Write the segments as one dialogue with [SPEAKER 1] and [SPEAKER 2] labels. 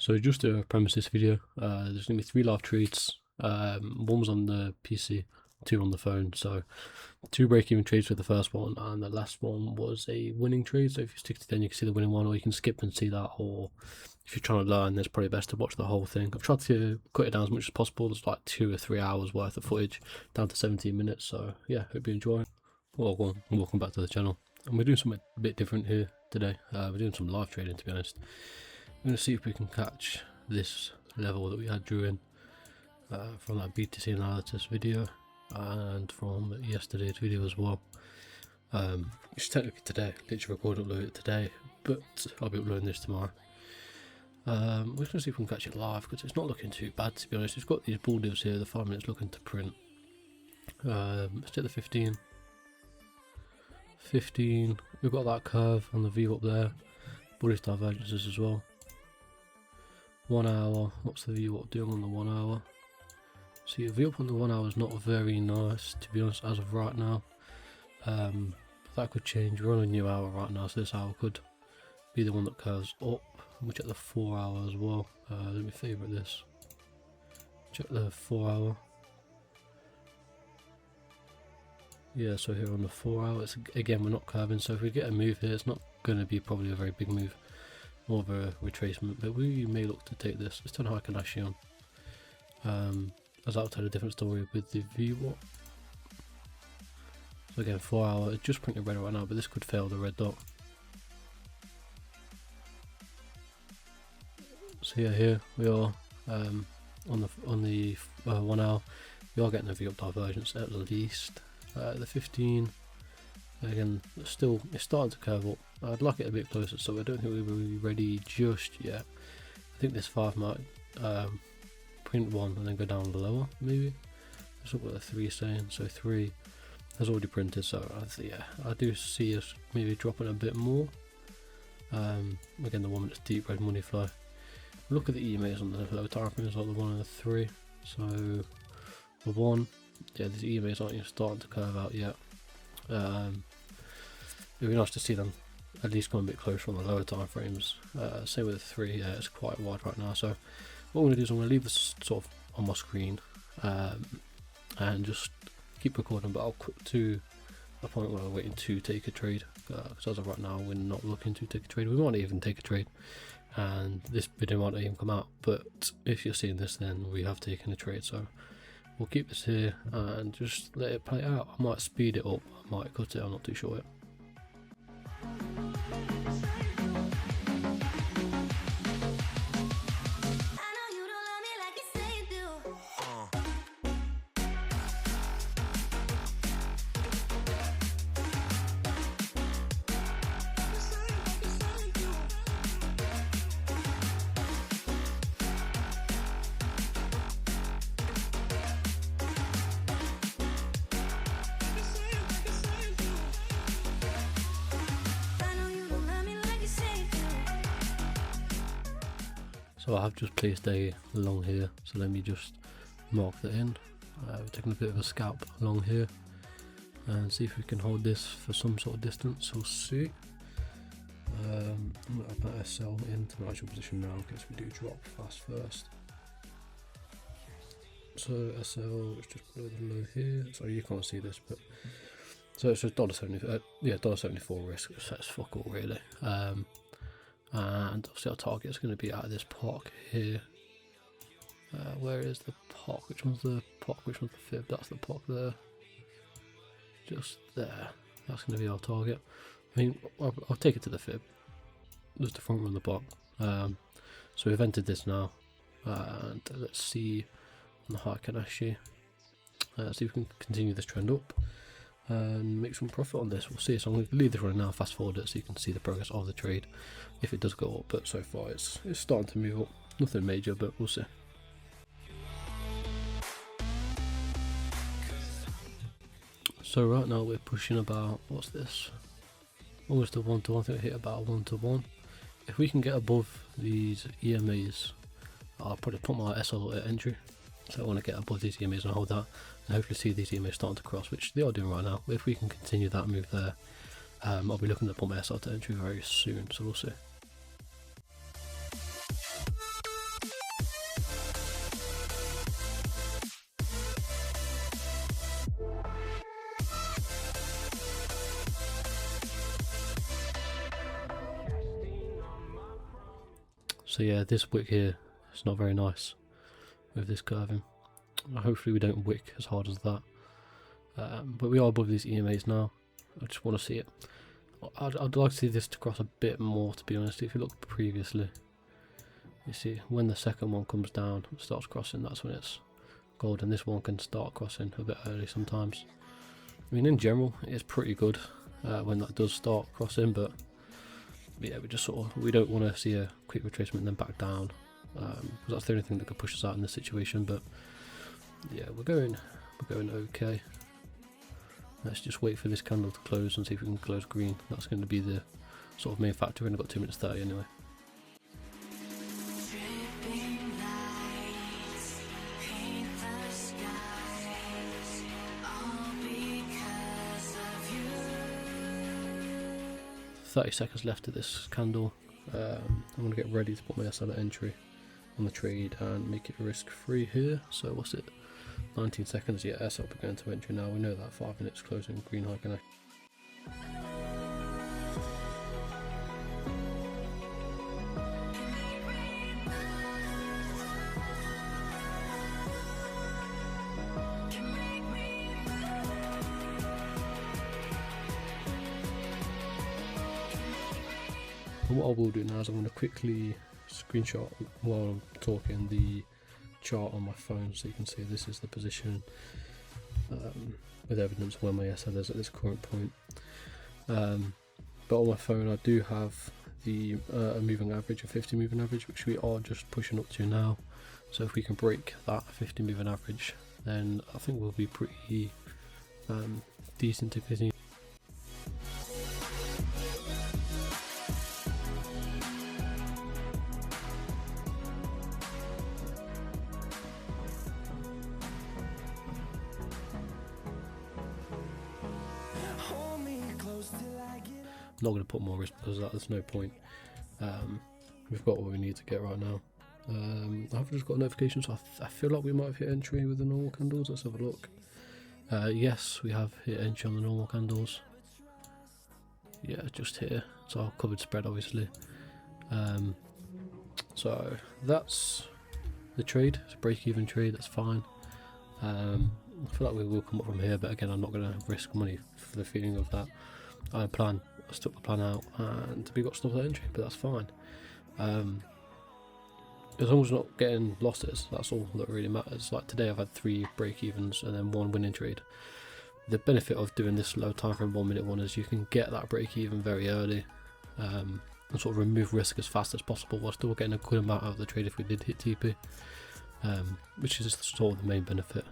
[SPEAKER 1] So just to premise this video, there's going to be 3 live trades. One was on the PC, 2 on the phone. So 2 break-even trades for the first one, and the last one was a winning trade. So if you stick to the end, you can see the winning one, or you can skip and see that. Or if you're trying to learn, it's probably best to watch the whole thing. I've tried to cut it down as much as possible. There's like 2 or 3 hours worth of footage, down to 17 minutes. So yeah, hope you enjoy. Welcome back to the channel. And we're doing something a bit different here today. We're doing some live trading, to be honest. I'm going to see if we can catch this level that we had during from that BTC analysis video and from yesterday's video as well. It's technically today, literally upload it today, but I'll be uploading this tomorrow. We're going to see if we can catch it live, because it's not looking too bad, to be honest. It's got these bull divs here, the 5 minutes looking to print. Let's take the 15. We've got that curve on the view up there, bullish divergences as well. 1 hour, what's the view up doing on the 1 hour? See, the view up on the 1 hour is not very nice, to be honest, as of right now. That could change. We're on a new hour right now, so this hour could be the one that curves up. We'll check the 4 hour as well. Let me favourite this. Check the 4 hour. Yeah, so here on the 4 hour, it's, again, we're not curving, so if we get a move here, it's not going to be probably a very big move. More of a retracement, but we may look to take this. Let's turn Hikanashi on. As I'll tell a different story with the VWAP. So again, 4 hour, it's just printing red right now, but this could fail the red dot. So yeah, here we are on the 1 hour. We are getting a V up divergence at least. The 15. Again, it's starting to curve up. I'd like it a bit closer, so I don't think we're really ready just yet. I think this 5 might print 1 and then go down lower, maybe. That's what the 3 is saying. So 3 has already printed, so yeah, I do see us maybe dropping a bit more. Again, the 1 minute's deep red money flow. Look at the EMAs on the lower time frame as well, the 1 and the 3. So the 1, yeah, these EMAs aren't even starting to curve out yet. It'd be nice to see them at least come a bit closer on the lower time frames. Same with the 3, yeah, it's quite wide right now. So what I'm going to do is I'm going to leave this sort of on my screen and just keep recording, but I'll cut to a point where we're waiting to take a trade, because as of right now we're not looking to take a trade. We might even take a trade and this video might not even come out, but if you're seeing this, then we have taken a trade. So we'll keep this here and just let it play out. I might speed it up, I might cut it, I'm not too sure yet. So I have just placed a long here, so let me just mark that in. We're taking a bit of a scalp along here and see if we can hold this for some sort of distance. We'll see. I'm going to put SL into my actual position now in case we do drop fast first. So SL is just below the low here. Sorry, you can't see this, but so it's just $1.70. Yeah, $1.74 risk. So that's fuck all really. And obviously our target is going to be out of this POC here. Where is the POC? Which one's the POC? Which one's the fib? That's the POC there. Just there. That's going to be our target. I mean, I'll take it to the fib. Just the front run the POC. So we've entered this now. And let's see on the Hikanashi. See if we can continue this trend up and make some profit on this. We'll see. So I'm going to leave this running now, fast forward it so you can see the progress of the trade if it does go up, but so far it's starting to move up. Nothing major, but we'll see. So right now we're pushing about, what's this, almost a 1-to-1. I think we hit about a 1-to-1. If we can get above these EMAs, I'll probably put my SL at entry. So I want to get above these EMAs and hold that, and hopefully see these EMAs starting to cross, which they are doing right now. If we can continue that move there, I'll be looking to put my SL to entry very soon, so we'll see. So yeah, this wick here is not very nice with this curving. Hopefully we don't wick as hard as that. But we are above these EMAs now. I just want to see it. I'd like to see this to cross a bit more, to be honest. If you look previously, you see when the second one comes down and starts crossing, that's when it's gold, and this one can start crossing a bit early sometimes. I mean, in general, it's pretty good when that does start crossing, but yeah, we don't want to see a quick retracement and then back down, because that's the only thing that could push us out in this situation. But yeah, we're going okay. Let's just wait for this candle to close and see if we can close green. That's going to be the sort of main factor. We've only got 2 minutes 30 anyway.
[SPEAKER 2] Dripping lights paint the skies, all because of you.
[SPEAKER 1] 30 seconds left of this candle. I'm going to get ready to put my SL at entry on the trade and make it risk free here. So what's it? 19 seconds, yeah, SL will be going to entry now. We know that 5 minutes closing green high connect. And what I will do now is I'm going to quickly screenshot while I'm talking the chart on my phone so you can see this is the position with evidence of where my SL is at this current point. But on my phone I do have the a moving average, a 50 moving average, which we are just pushing up to now. So if we can break that 50 moving average, then I think we'll be pretty decent to continue. Not going to put more risk because of that, there's no point. We've got what we need to get right now. I've just got a notification, so I feel like we might have hit entry with the normal candles. Let's have a look. Yes, we have hit entry on the normal candles. Yeah, just here. It's our covered spread, obviously. So that's the trade. It's a break-even trade. That's fine. I feel like we will come up from here, but again, I'm not going to risk money for the feeling of that. I stuck the plan out, and we got stopped at entry, but that's fine. As long as we're not getting losses, that's all that really matters. Like today, I've had 3 break-evens and then 1 winning trade. The benefit of doing this low time frame 1 minute one is you can get that break-even very early, and sort of remove risk as fast as possible while still getting a good amount out of the trade if we did hit TP, which is sort of the main benefit.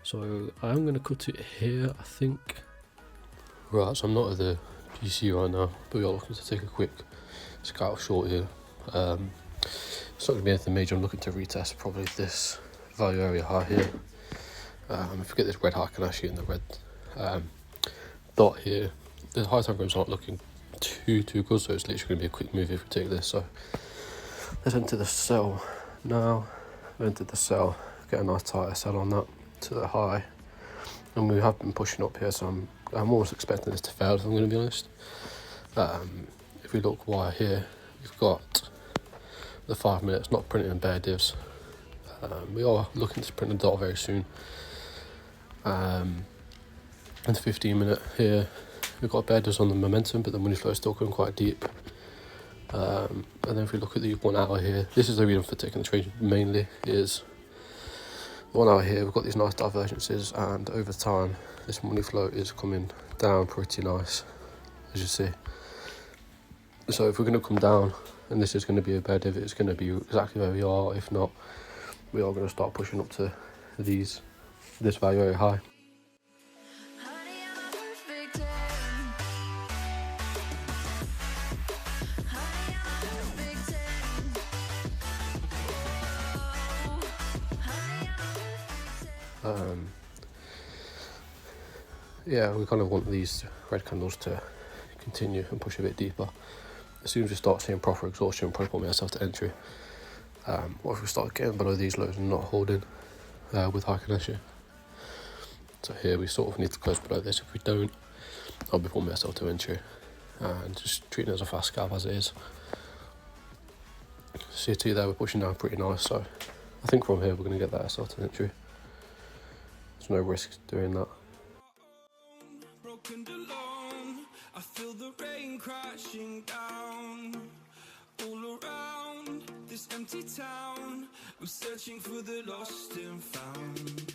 [SPEAKER 1] So I'm going to cut it here, I think. Right, so I'm not at the BTC right now, but we are looking to take a quick scout short here. It's not going to be anything major. I'm looking to retest probably this value area high here. If we get this red high Kanashi and the red dot here, the high time frame's not looking too good, so it's literally going to be a quick move if we take this. So let's enter the sell now. Enter the sell, get a nice tight SL on that to the high, and we have been pushing up here, so I'm almost expecting this to fail, if I'm going to be honest. If we look wire here, we've got the 5 minutes not printing in bear divs. We are looking to print a dot very soon. And the 15 minute here, we've got bear divs on the momentum, but the money flow is still going quite deep. And then if we look at the 1 hour here, this is the reason for taking the trade mainly, is 1 hour here, we've got these nice divergences, and over time this money flow is coming down pretty nice, as you see. So if we're going to come down and this is going to be a bear div, it's going to be exactly where we are. If not, we are going to start pushing up to this value area high. Yeah, we kind of want these red candles to continue and push a bit deeper. As soon as we start seeing proper exhaustion, I'll probably put myself to entry. Or if we start getting below these lows and not holding with high Kanashi. So here we sort of need to close below this. If we don't, I'll be putting myself to entry and just treating it as a fast scalp as it is. CT there, we're pushing down pretty nice, so I think from here we're going to get that SL to entry. There's no risk doing that.
[SPEAKER 3] Broken alone, I feel the rain crashing down all around this empty town. I'm searching for the lost and found,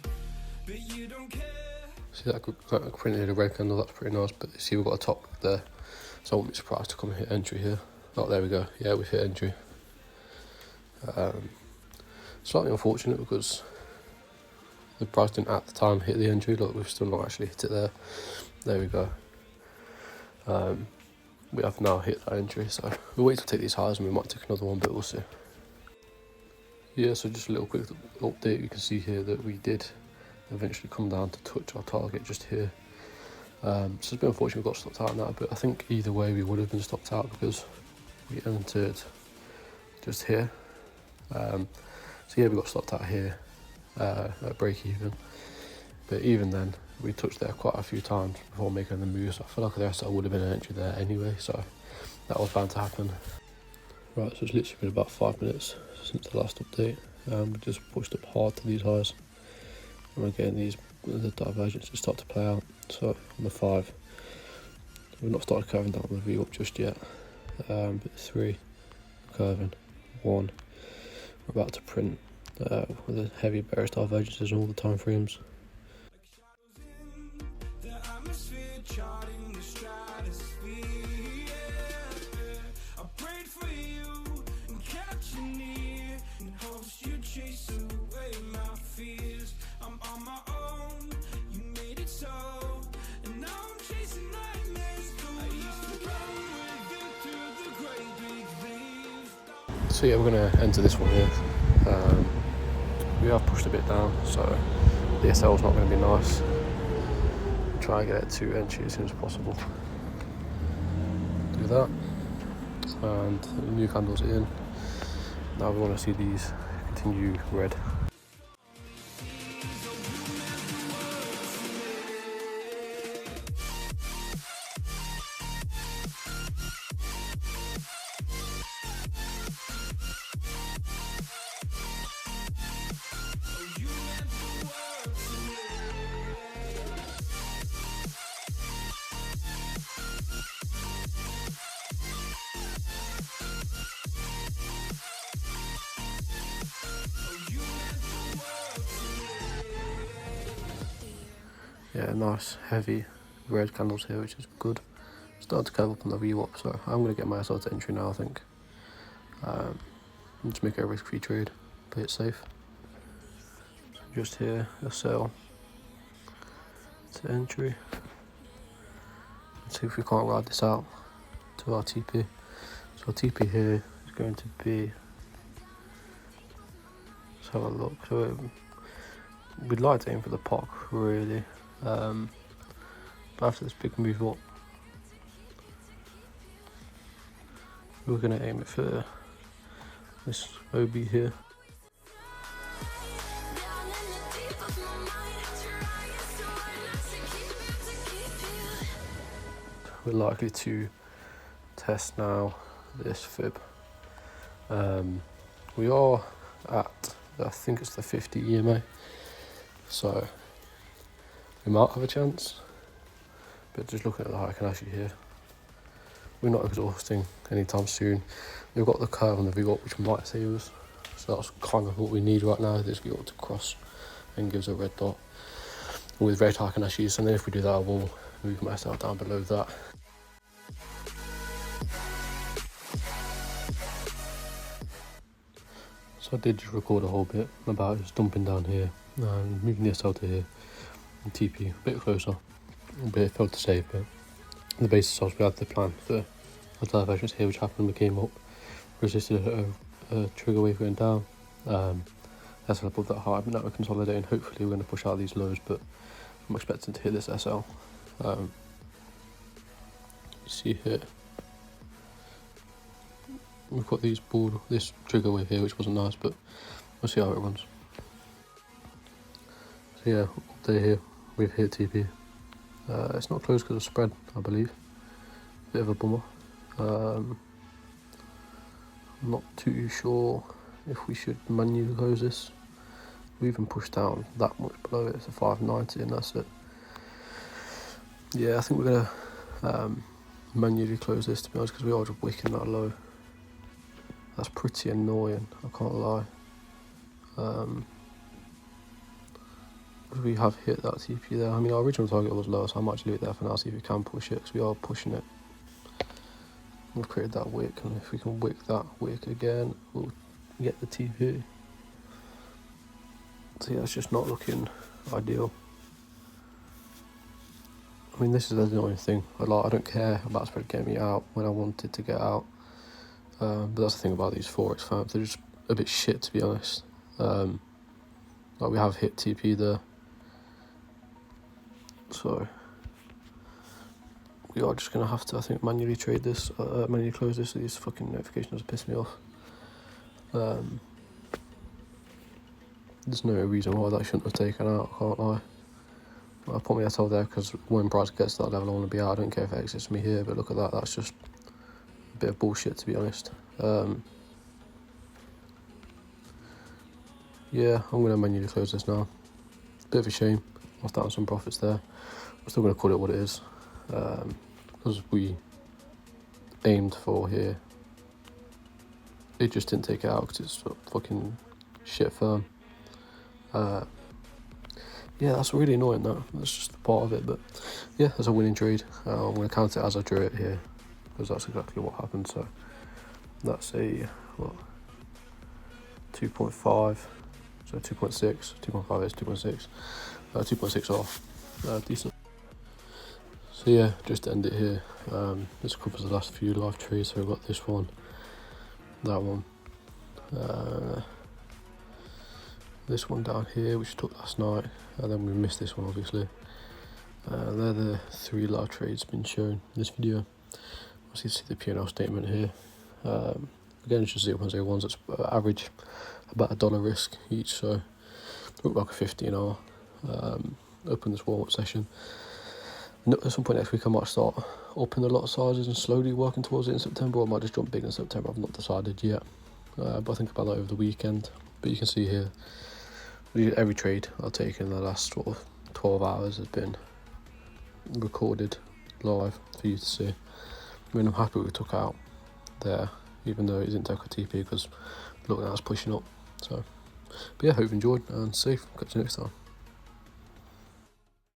[SPEAKER 3] but you don't care.
[SPEAKER 1] See that printed a red candle, that's pretty nice, but you see we've got a top there, so I won't be surprised to come and hit entry here. Oh, there we go, yeah, we've hit entry. Slightly unfortunate because the price didn't at the time hit the entry. Look, we've still not actually hit it there. There we go. We have now hit that entry, so we'll wait to take these highs and we might take another one, but we'll see. Yeah, so just a little quick update. You can see here that we did eventually come down to touch our target just here. So it's a bit unfortunate we got stopped out on that, but I think either way we would have been stopped out because we entered just here. So yeah, we got stopped out here at break even, but even then we touched there quite a few times before making the move, so I feel like the SL would have been an entry there anyway, so that was bound to happen. Right, so it's literally been about 5 minutes since the last update. We just pushed up hard to these highs and we're getting the divergences start to play out. So on the 5, we've not started curving down the V up just yet, but 3 curving, 1 we're about to print with a heavy bearish divergences on all the time frames. So yeah, we're going to enter this one here. We have pushed a bit down, so the SL is not going to be nice. We'll try and get it to entry as soon as possible. Do that, and the new candles are in. Now we want to see these continue red. Yeah, nice heavy red candles here, which is good. Starting to curve up on the VWAP, so I'm going to get my SL to entry now, I think. Just make it a risk-free trade, play it safe. So just here, SL to entry. Let's see if we can't ride this out to our TP. So our TP here is going to be, let's have a look. So we'd like to aim for the POC really. But after this big move up, we're going to aim it for this OB here. We're likely to test now this fib. We are at, I think it's the 50 EMA, so we might have a chance, but just looking at the Heiken here, we're not exhausting anytime soon. We've got the curve on the VWAP which might save us, so that's kind of what we need right now, this VWAP to cross and gives a red dot with red Heiken, and then if we do that we'll move my SL down below that. So I did just record a whole bit about just dumping down here and moving the SL to here and TP a bit closer, but it felt safe. But the basis was we had the plan for our divergence here, which happened. We came up, resisted a trigger wave going down. SL above that high, but now we're consolidating. Hopefully we're going to push out these lows, but I'm expecting to hit this SL. You see here, we've got this trigger wave here, which wasn't nice, but we'll see how it runs. So yeah, update here, we've hit TP. It's not close because of spread, I believe. Bit of a bummer. I'm not too sure if we should manually close this. We even pushed down that much below it, it's a 590, and that's it. Yeah, I think we're gonna manually close this, to be honest, because we are just wicking that low. That's pretty annoying, I can't lie. We have hit that TP there. I mean, our original target was low, so I might just leave it there for now, see if we can push it, because we are pushing it. We've created that wick, and if we can wick that wick again, we'll get the TP. So yeah, it's just not looking ideal. I mean, this is the annoying thing. I don't care about spread getting me out when I wanted to get out. But that's the thing about these Forex firms, they're just a bit shit, to be honest. Like, we have hit TP there. So we are just going to have to, I think, manually trade this, manually close this. These fucking notifications piss me off. There's no reason why that shouldn't have taken out, I can't lie. I put my SL there because when price gets to that level I want to be out. I don't care if it exits me here, but look at that, that's just a bit of bullshit, to be honest. Yeah, I'm going to manually close this now. Bit of a shame, lost out on some profits there. I'm still going to call it what it is, because we aimed for here. It just didn't take it out because it's a fucking shit firm. Yeah, that's really annoying, that's just part of it, but yeah, that's a winning trade. I'm going to count it as I drew it here, because that's exactly what happened. So that's a, what, 2.5, so 2.6, 2.5 is 2.6, 2.6 off, decent. So yeah, just to end it here, this covers the last few live trades. So we've got this one, that one, this one down here which took last night, and then we missed this one obviously. They're the 3 live trades been shown in this video. Obviously you see the P&L statement here. Again, it's just 0.01s, that's average about $1 risk each, so look like a 15 hour. Open this warm-up session. At some point next week I might start upping the lot sizes and slowly working towards it in September, or I might just jump big in September. I've not decided yet, but I think about that over the weekend. But you can see here, every trade I've taken in the last sort of 12 hours has been recorded live for you to see. I mean, I'm happy we took out there, even though it didn't take a TP, because look, now it's pushing up. So, but yeah, hope you enjoyed and safe. Catch you next time.